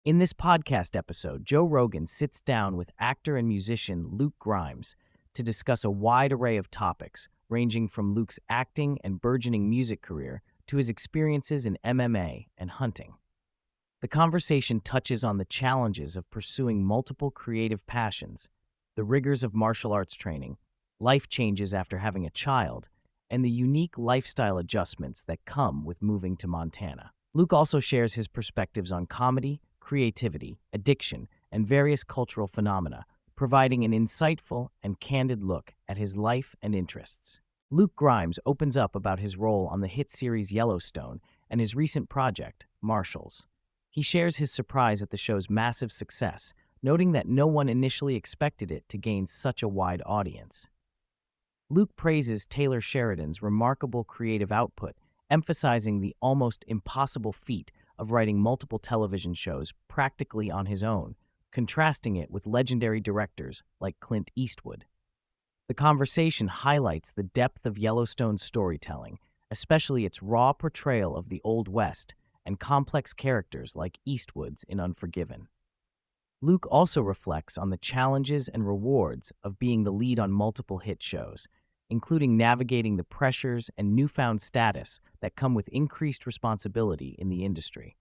In this podcast episode, Joe Rogan sits down with actor and musician Luke Grimes to discuss a wide array of topics, ranging from Luke's acting and burgeoning music career to his experiences in MMA and hunting. The conversation touches on the challenges of pursuing multiple creative passions, the rigors of martial arts training, life changes after having a child, and the unique lifestyle adjustments that come with moving to Montana. Luke also shares his perspectives on comedy, creativity, addiction, and various cultural phenomena, providing an insightful and candid look at his life and interests. Luke Grimes opens up about his role on the hit series Yellowstone and his recent project, Marshals. He shares his surprise at the show's massive success, noting that no one initially expected it to gain such a wide audience. Luke praises Taylor Sheridan's remarkable creative output, emphasizing the almost impossible feat of writing multiple television shows practically on his own, contrasting it with legendary directors like Clint Eastwood. The conversation highlights the depth of Yellowstone's storytelling, especially its raw portrayal of the Old West and complex characters like Eastwood's in Unforgiven. Luke also reflects on the challenges and rewards of being the lead on multiple hit shows, including navigating the pressures and newfound status that come with increased responsibility in the industry.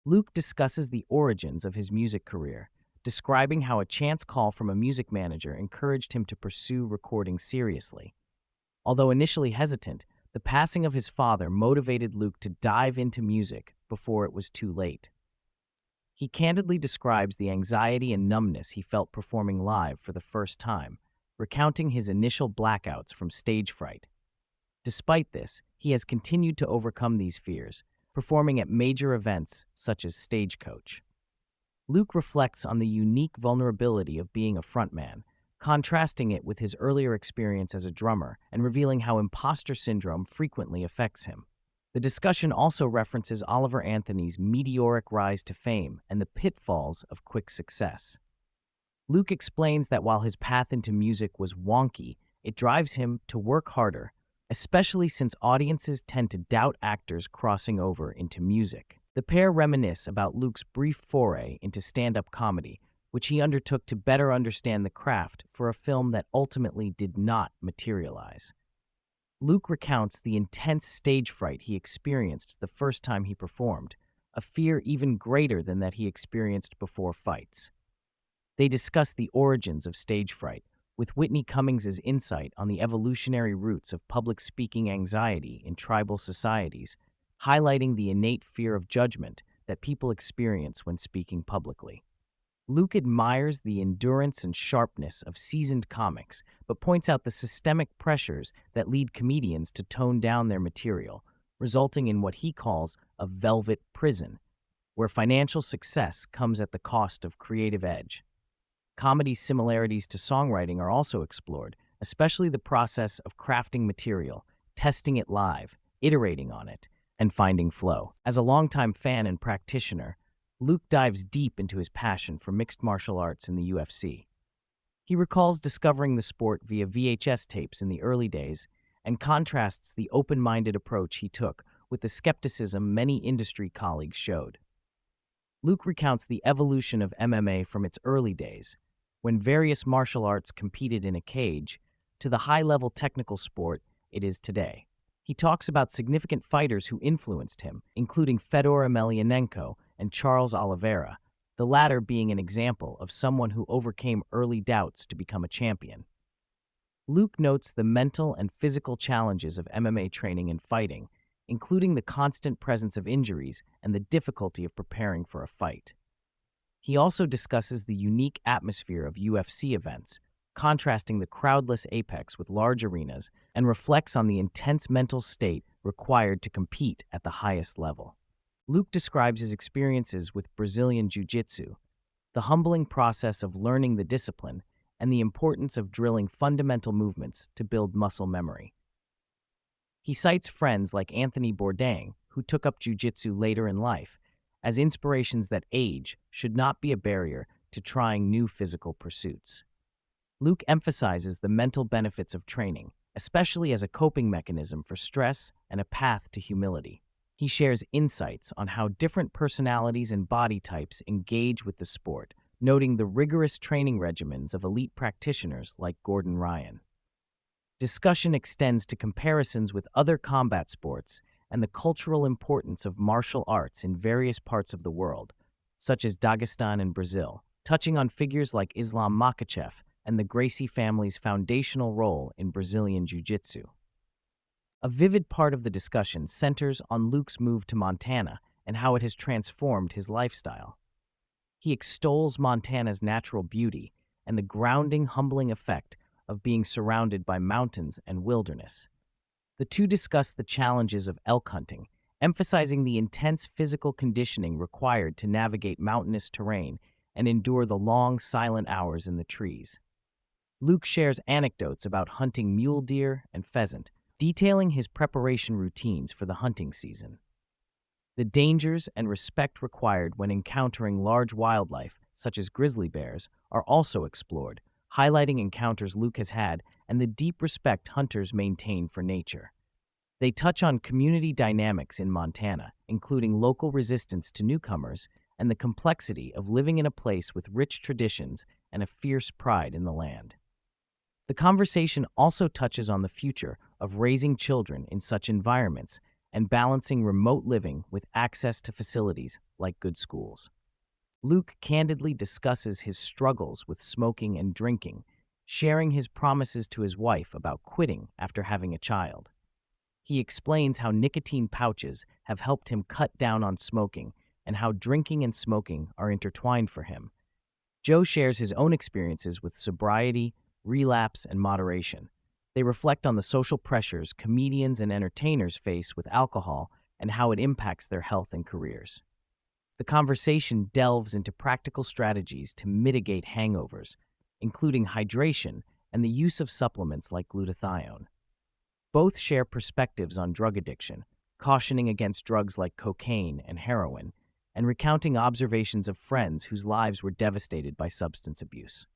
Luke discusses the origins of his music career, describing how a chance call from a music manager encouraged him to pursue recording seriously. Although initially hesitant, the passing of his father motivated Luke to dive into music before it was too late. He candidly describes the anxiety and numbness he felt performing live for the first time, recounting his initial blackouts from stage fright. Despite this, he has continued to overcome these fears, performing at major events such as Stagecoach. Luke reflects on the unique vulnerability of being a frontman, contrasting it with his earlier experience as a drummer and revealing how imposter syndrome frequently affects him. The discussion also references Oliver Anthony's meteoric rise to fame and the pitfalls of quick success. Luke explains that while his path into music was wonky, it drives him to work harder, especially since audiences tend to doubt actors crossing over into music. The pair reminisce about Luke's brief foray into stand-up comedy, which he undertook to better understand the craft for a film that ultimately did not materialize. Luke recounts the intense stage fright he experienced the first time he performed, a fear even greater than that he experienced before fights. They discuss the origins of stage fright, with Whitney Cummings' insight on the evolutionary roots of public speaking anxiety in tribal societies, highlighting the innate fear of judgment that people experience when speaking publicly. Luke admires the endurance and sharpness of seasoned comics, but points out the systemic pressures that lead comedians to tone down their material, resulting in what he calls a velvet prison, where financial success comes at the cost of creative edge. Comedy's similarities to songwriting are also explored, especially the process of crafting material, testing it live, iterating on it, and finding flow. As a longtime fan and practitioner, Luke dives deep into his passion for mixed martial arts in the UFC. He recalls discovering the sport via VHS tapes in the early days and contrasts the open-minded approach he took with the skepticism many industry colleagues showed. Luke recounts the evolution of MMA from its early days, when various martial arts competed in a cage, to the high-level technical sport it is today. He talks about significant fighters who influenced him, including Fedor Emelianenko and Charles Oliveira, the latter being an example of someone who overcame early doubts to become a champion. Luke notes the mental and physical challenges of MMA training and fighting, including the constant presence of injuries and the difficulty of preparing for a fight. He also discusses the unique atmosphere of UFC events, contrasting the crowdless apex with large arenas, and reflects on the intense mental state required to compete at the highest level. Luke describes his experiences with Brazilian Jiu-Jitsu, the humbling process of learning the discipline, and the importance of drilling fundamental movements to build muscle memory. He cites friends like Anthony Bourdain, who took up Jiu-Jitsu later in life, as inspirations that age should not be a barrier to trying new physical pursuits. Luke emphasizes the mental benefits of training, especially as a coping mechanism for stress and a path to humility. He shares insights on how different personalities and body types engage with the sport, noting the rigorous training regimens of elite practitioners like Gordon Ryan. Discussion extends to comparisons with other combat sports and the cultural importance of martial arts in various parts of the world, such as Dagestan and Brazil, touching on figures like Islam Makhachev and the Gracie family's foundational role in Brazilian Jiu-Jitsu. A vivid part of the discussion centers on Luke's move to Montana and how it has transformed his lifestyle. He extols Montana's natural beauty and the grounding, humbling effect of being surrounded by mountains and wilderness. The two discuss the challenges of elk hunting, emphasizing the intense physical conditioning required to navigate mountainous terrain and endure the long, silent hours in the trees. Luke shares anecdotes about hunting mule deer and pheasant, detailing his preparation routines for the hunting season. The dangers and respect required when encountering large wildlife, such as grizzly bears, are also explored, highlighting encounters Luke has had and the deep respect hunters maintain for nature. They touch on community dynamics in Montana, including local resistance to newcomers and the complexity of living in a place with rich traditions and a fierce pride in the land. The conversation also touches on the future of raising children in such environments and balancing remote living with access to facilities like good schools. Luke candidly discusses his struggles with smoking and drinking, sharing his promises to his wife about quitting after having a child. He explains how nicotine pouches have helped him cut down on smoking and how drinking and smoking are intertwined for him. Joe shares his own experiences with sobriety, relapse, and moderation. They reflect on the social pressures comedians and entertainers face with alcohol and how it impacts their health and careers. The conversation delves into practical strategies to mitigate hangovers, including hydration and the use of supplements like glutathione. Both share perspectives on drug addiction, cautioning against drugs like cocaine and heroin, and recounting observations of friends whose lives were devastated by substance abuse.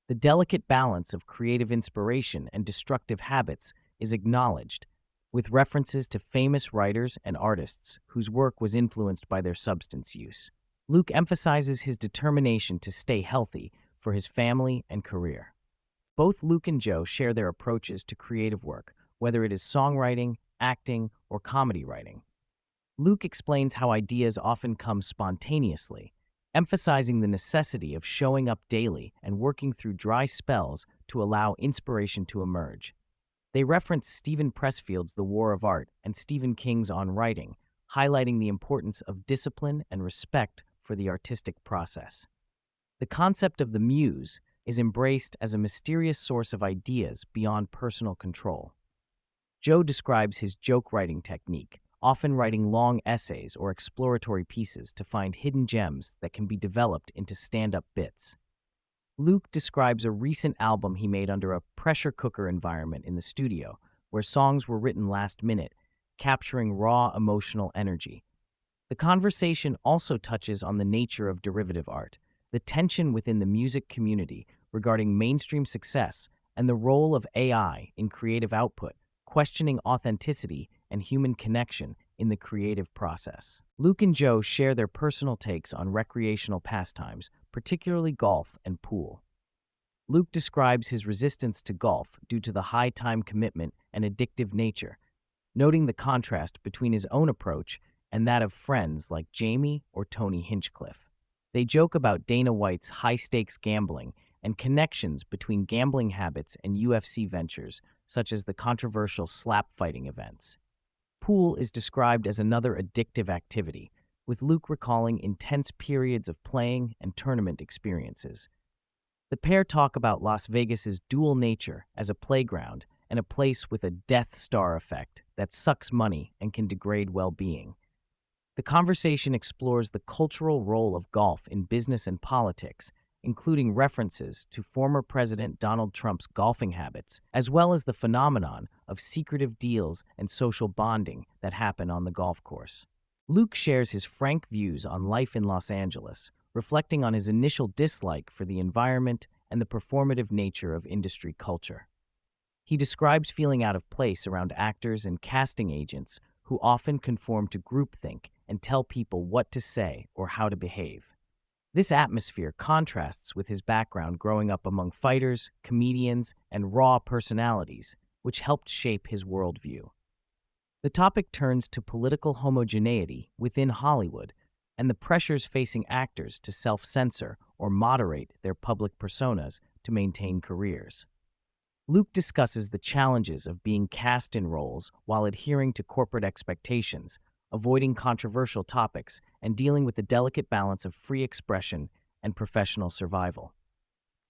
The delicate balance of creative inspiration and destructive habits is acknowledged, with references to famous writers and artists whose work was influenced by their substance use. Luke emphasizes his determination to stay healthy for his family and career. Both Luke and Joe share their approaches to creative work, whether it is songwriting, acting, or comedy writing. Luke explains how ideas often come spontaneously, emphasizing the necessity of showing up daily and working through dry spells to allow inspiration to emerge. They reference Stephen Pressfield's The War of Art and Stephen King's On Writing, highlighting the importance of discipline and respect for the artistic process. The concept of the muse is embraced as a mysterious source of ideas beyond personal control. Joe describes his joke writing technique, often writing long essays or exploratory pieces to find hidden gems that can be developed into stand-up bits. Luke describes a recent album he made under a pressure cooker environment in the studio, where songs were written last minute, capturing raw emotional energy. The conversation also touches on the nature of derivative art, the tension within the music community regarding mainstream success, and the role of AI in creative output, questioning authenticity and human connection in the creative process. Luke and Joe share their personal takes on recreational pastimes, particularly golf and pool. Luke describes his resistance to golf due to the high time commitment and addictive nature, noting the contrast between his own approach and that of friends like Jamie or Tony Hinchcliffe. They joke about Dana White's high-stakes gambling and connections between gambling habits and UFC ventures, such as the controversial slap fighting events. Pool is described as another addictive activity, with Luke recalling intense periods of playing and tournament experiences. The pair talk about Las Vegas's dual nature as a playground and a place with a Death Star effect that sucks money and can degrade well-being. The conversation explores the cultural role of golf in business and politics, including references to former President Donald Trump's golfing habits, as well as the phenomenon of secretive deals and social bonding that happen on the golf course. Luke shares his frank views on life in Los Angeles, reflecting on his initial dislike for the environment and the performative nature of industry culture. He describes feeling out of place around actors and casting agents who often conform to groupthink and tell people what to say or how to behave. This atmosphere contrasts with his background growing up among fighters, comedians, and raw personalities, which helped shape his worldview. The topic turns to political homogeneity within Hollywood and the pressures facing actors to self-censor or moderate their public personas to maintain careers. Luke discusses the challenges of being cast in roles while adhering to corporate expectations, avoiding controversial topics, and dealing with the delicate balance of free expression and professional survival.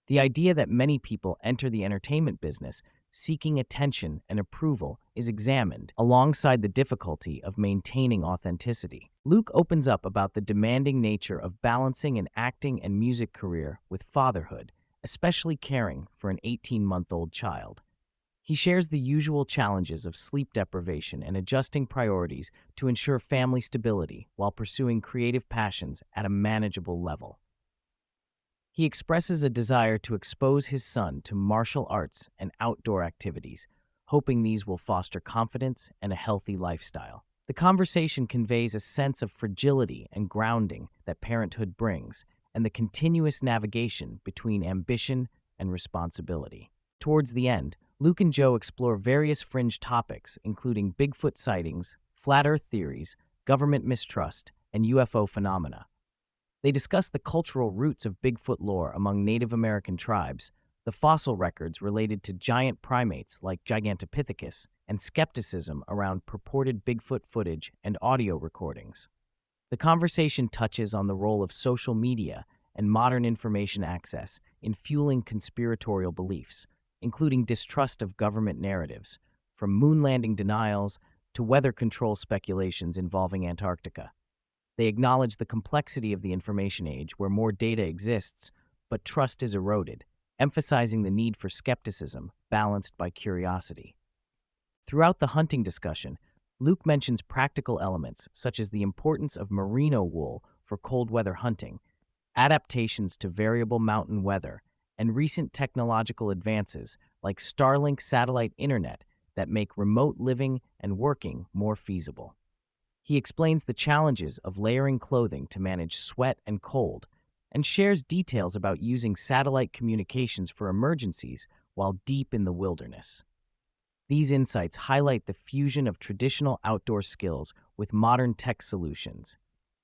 The idea that many people enter the entertainment business seeking attention and approval is examined, alongside the difficulty of maintaining authenticity. Luke opens up about the demanding nature of balancing an acting and music career with fatherhood, especially caring for an 18-month-old child. He shares the usual challenges of sleep deprivation and adjusting priorities to ensure family stability while pursuing creative passions at a manageable level. He expresses a desire to expose his son to martial arts and outdoor activities, hoping these will foster confidence and a healthy lifestyle. The conversation conveys a sense of fragility and grounding that parenthood brings, and the continuous navigation between ambition and responsibility. Towards the end, Luke and Joe explore various fringe topics, including Bigfoot sightings, flat Earth theories, government mistrust, and UFO phenomena. They discuss the cultural roots of Bigfoot lore among Native American tribes, the fossil records related to giant primates like Gigantopithecus, and skepticism around purported Bigfoot footage and audio recordings. The conversation touches on the role of social media and modern information access in fueling conspiratorial beliefs, including distrust of government narratives, from moon landing denials to weather control speculations involving Antarctica. They acknowledge the complexity of the information age where more data exists, but trust is eroded, emphasizing the need for skepticism balanced by curiosity. Throughout the hunting discussion, Luke mentions practical elements such as the importance of merino wool for cold weather hunting, adaptations to variable mountain weather, and recent technological advances like Starlink satellite internet that make remote living and working more feasible. He explains the challenges of layering clothing to manage sweat and cold, and shares details about using satellite communications for emergencies while deep in the wilderness. These insights highlight the fusion of traditional outdoor skills with modern tech solutions,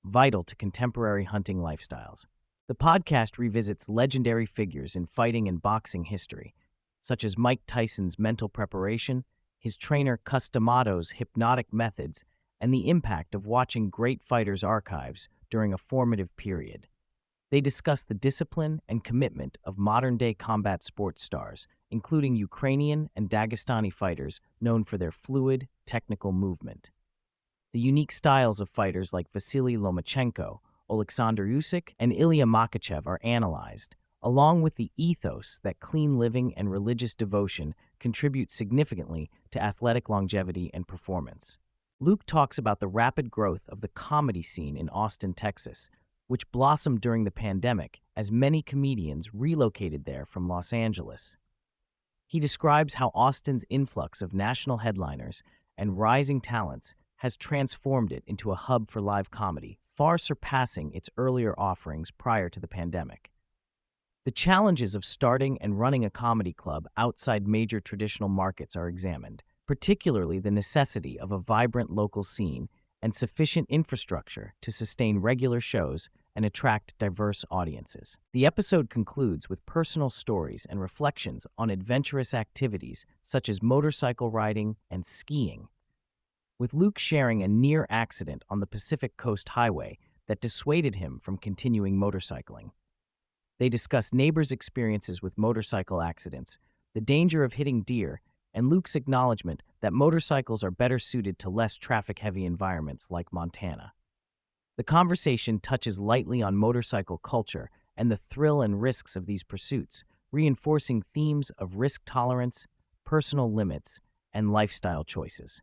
vital to contemporary hunting lifestyles. The podcast revisits legendary figures in fighting and boxing history, such as Mike Tyson's mental preparation, his trainer Cus D'Amato's hypnotic methods, and the impact of watching great fighters' archives during a formative period. They discuss the discipline and commitment of modern-day combat sports stars, including Ukrainian and Dagestani fighters known for their fluid, technical movement. The unique styles of fighters like Vasily Lomachenko, Oleksandr Usyk, and Ilya Makhachev are analyzed, along with the ethos that clean living and religious devotion contribute significantly to athletic longevity and performance. Luke talks about the rapid growth of the comedy scene in Austin, Texas, which blossomed during the pandemic as many comedians relocated there from Los Angeles. He describes how Austin's influx of national headliners and rising talents has transformed it into a hub for live comedy, far surpassing its earlier offerings prior to the pandemic. The challenges of starting and running a comedy club outside major traditional markets are examined, particularly the necessity of a vibrant local scene and sufficient infrastructure to sustain regular shows and attract diverse audiences. The episode concludes with personal stories and reflections on adventurous activities such as motorcycle riding and skiing, with Luke sharing a near accident on the Pacific Coast Highway that dissuaded him from continuing motorcycling. They discuss neighbors' experiences with motorcycle accidents, the danger of hitting deer, and Luke's acknowledgement that motorcycles are better suited to less traffic-heavy environments like Montana. The conversation touches lightly on motorcycle culture and the thrill and risks of these pursuits, reinforcing themes of risk tolerance, personal limits, and lifestyle choices.